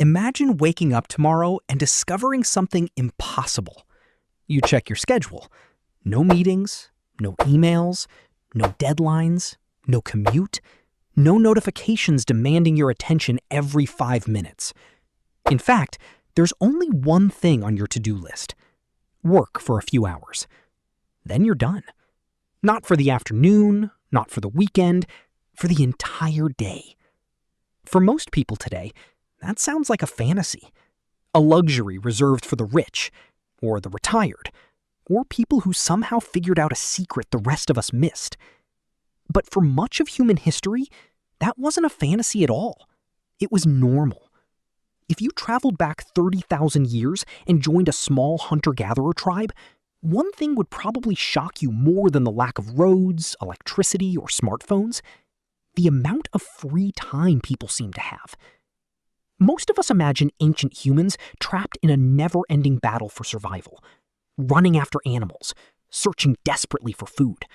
Imagine waking up tomorrow and discovering something impossible. You check your schedule. No meetings, no emails, no deadlines, no commute, no notifications demanding your attention every 5 minutes. In fact, there's only one thing on your to-do list: work for a few hours. Then you're done. Not for the afternoon, not for the weekend, for the entire day. For most people today, that sounds like a fantasy, a luxury reserved for the rich, or the retired, or people who somehow figured out a secret the rest of us missed. But for much of human history, that wasn't a fantasy at all. It was normal. If you traveled back 30,000 years and joined a small hunter-gatherer tribe, one thing would probably shock you more than the lack of roads, electricity, or smartphones: the amount of free time people seem to have. Most of us imagine ancient humans trapped in a never-ending battle for survival, running after animals, searching desperately for food,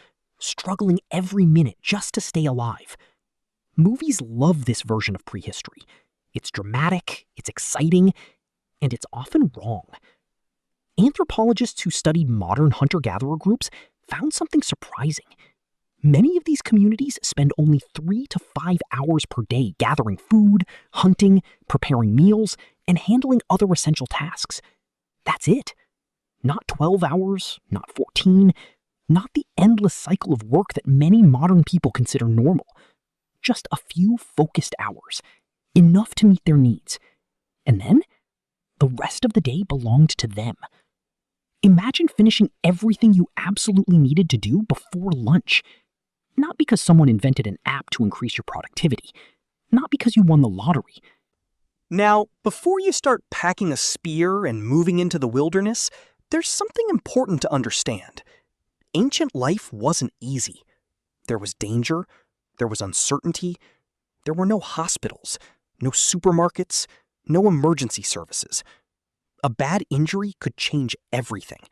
struggling every minute just to stay alive. Movies love this version of prehistory. It's dramatic, it's exciting, and it's often wrong. Anthropologists who studied modern hunter-gatherer groups found something surprising. Many of these communities spend only 3 to 5 hours per day gathering food, hunting, preparing meals, and handling other essential tasks. That's it. Not 12 hours, not 14, not the endless cycle of work that many modern people consider normal. Just a few focused hours, enough to meet their needs. And then, the rest of the day belonged to them. Imagine finishing everything you absolutely needed to do before lunch. Not because someone invented an app to increase your productivity. Not because you won the lottery. Now, before you start packing a spear and moving into the wilderness, there's something important to understand. Ancient life wasn't easy. There was danger, there was uncertainty, there were no hospitals, no supermarkets, no emergency services. A bad injury could change everything.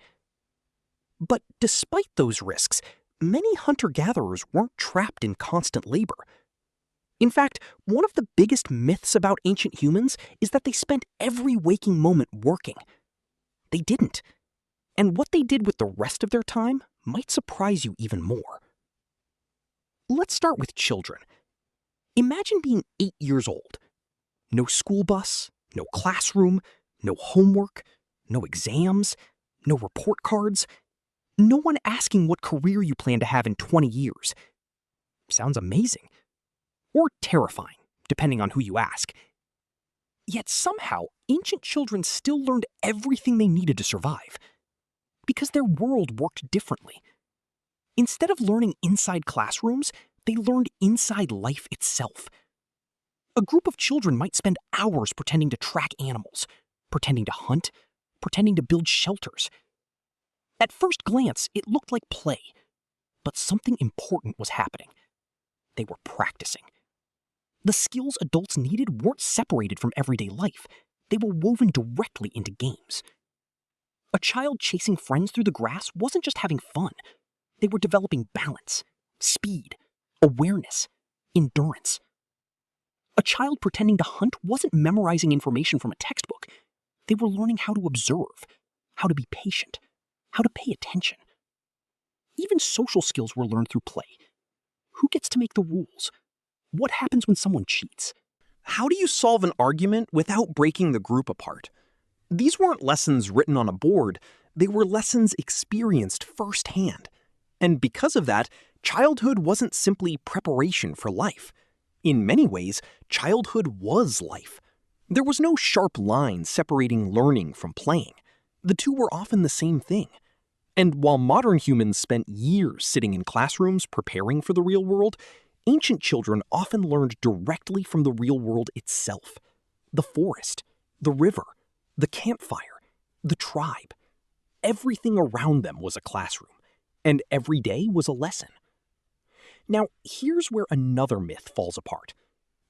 But despite those risks, many hunter-gatherers weren't trapped in constant labor. In fact, one of the biggest myths about ancient humans is that they spent every waking moment working. They didn't. And what they did with the rest of their time might surprise you even more. Let's start with children. Imagine being 8 years old. No school bus, no classroom, no homework, no exams, no report cards. No one asking what career you plan to have in 20 years. Sounds amazing. Or terrifying, depending on who you ask. Yet somehow, ancient children still learned everything they needed to survive. Because their world worked differently. Instead of learning inside classrooms, they learned inside life itself. A group of children might spend hours pretending to track animals, pretending to hunt, pretending to build shelters. At first glance, it looked like play, but something important was happening. They were practicing. The skills adults needed weren't separated from everyday life. They were woven directly into games. A child chasing friends through the grass wasn't just having fun. They were developing balance, speed, awareness, endurance. A child pretending to hunt wasn't memorizing information from a textbook. They were learning how to observe, how to be patient, how to pay attention. Even social skills were learned through play. Who gets to make the rules? What happens when someone cheats? How do you solve an argument without breaking the group apart? These weren't lessons written on a board, they were lessons experienced firsthand. And because of that, childhood wasn't simply preparation for life. In many ways, childhood was life. There was no sharp line separating learning from playing. The two were often the same thing. And while modern humans spent years sitting in classrooms preparing for the real world, ancient children often learned directly from the real world itself. The forest, the river, the campfire, the tribe. Everything around them was a classroom, and every day was a lesson. Now, here's where another myth falls apart.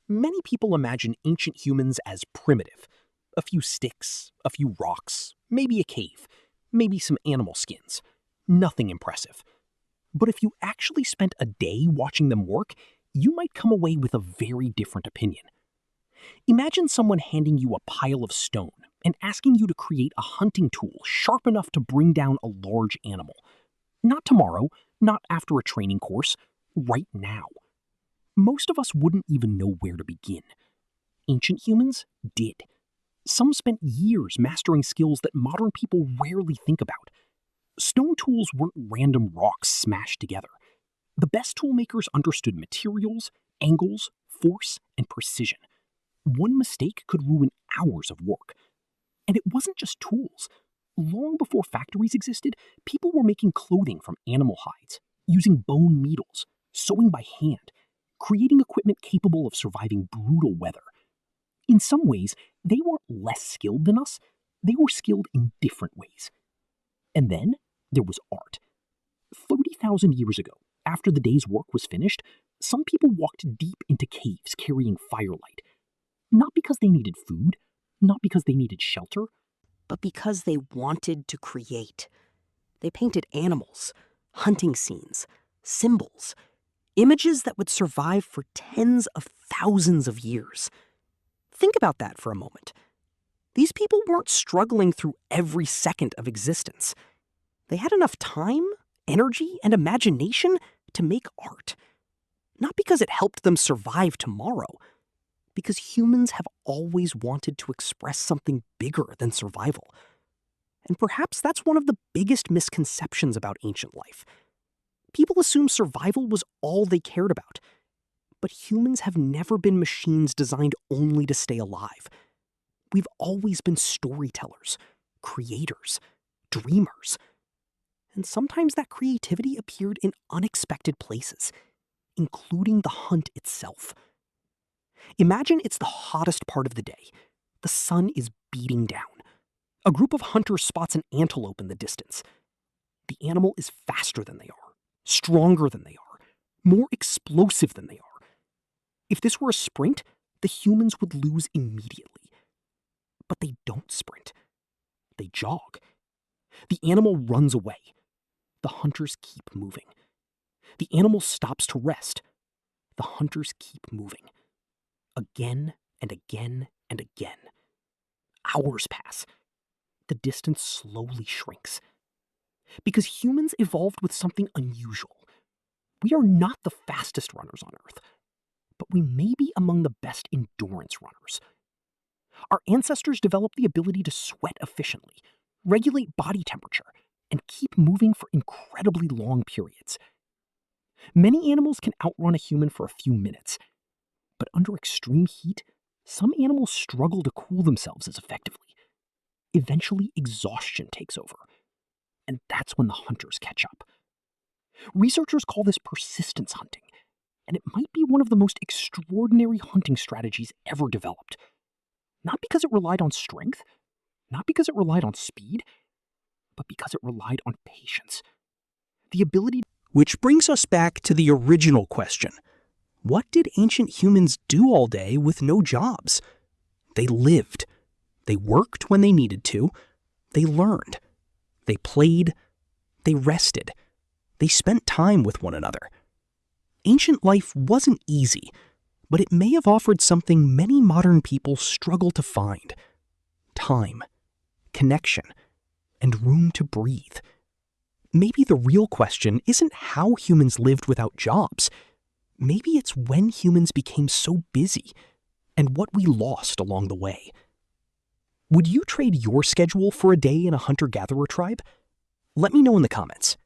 Many people imagine ancient humans as primitive. A few sticks, a few rocks, maybe a cave, maybe some animal skins. Nothing impressive. But if you actually spent a day watching them work, you might come away with a very different opinion. Imagine someone handing you a pile of stone and asking you to create a hunting tool sharp enough to bring down a large animal. Not tomorrow, not after a training course, right now. Most of us wouldn't even know where to begin. Ancient humans did. Some spent years mastering skills that modern people rarely think about. Stone tools weren't random rocks smashed together. The best toolmakers understood materials, angles, force, and precision. One mistake could ruin hours of work. And it wasn't just tools. Long before factories existed, people were making clothing from animal hides, using bone needles, sewing by hand, creating equipment capable of surviving brutal weather. In some ways, they weren't less skilled than us, they were skilled in different ways. And then there was art. 30,000 years ago, after the day's work was finished, some people walked deep into caves carrying firelight. Not because they needed food, not because they needed shelter, but because they wanted to create. They painted animals, hunting scenes, symbols, images that would survive for tens of thousands of years. Think about that for a moment. These people weren't struggling through every second of existence. They had enough time, energy, and imagination to make art. Not because it helped them survive tomorrow, because humans have always wanted to express something bigger than survival. And perhaps that's one of the biggest misconceptions about ancient life. People assume survival was all they cared about. But humans have never been machines designed only to stay alive. We've always been storytellers, creators, dreamers. And sometimes that creativity appeared in unexpected places, including the hunt itself. Imagine it's the hottest part of the day. The sun is beating down. A group of hunters spots an antelope in the distance. The animal is faster than they are, stronger than they are, more explosive than they are. If this were a sprint, the humans would lose immediately. But they don't sprint. They jog. The animal runs away. The hunters keep moving. The animal stops to rest. The hunters keep moving. Again and again and again. Hours pass. The distance slowly shrinks. Because humans evolved with something unusual. We are not the fastest runners on Earth, but we may be among the best endurance runners. Our ancestors developed the ability to sweat efficiently, regulate body temperature, and keep moving for incredibly long periods. Many animals can outrun a human for a few minutes, but under extreme heat, some animals struggle to cool themselves as effectively. Eventually, exhaustion takes over, and that's when the hunters catch up. Researchers call this persistence hunting, and it might be one of the most extraordinary hunting strategies ever developed. Not because it relied on strength, not because it relied on speed, but because it relied on patience. The ability. Which brings us back to the original question. What did ancient humans do all day with no jobs? They lived. They worked when they needed to. They learned. They played. They rested. They spent time with one another. Ancient life wasn't easy, but it may have offered something many modern people struggle to find: time, connection, and room to breathe. Maybe the real question isn't how humans lived without jobs. Maybe it's when humans became so busy and what we lost along the way. Would you trade your schedule for a day in a hunter-gatherer tribe? Let me know in the comments.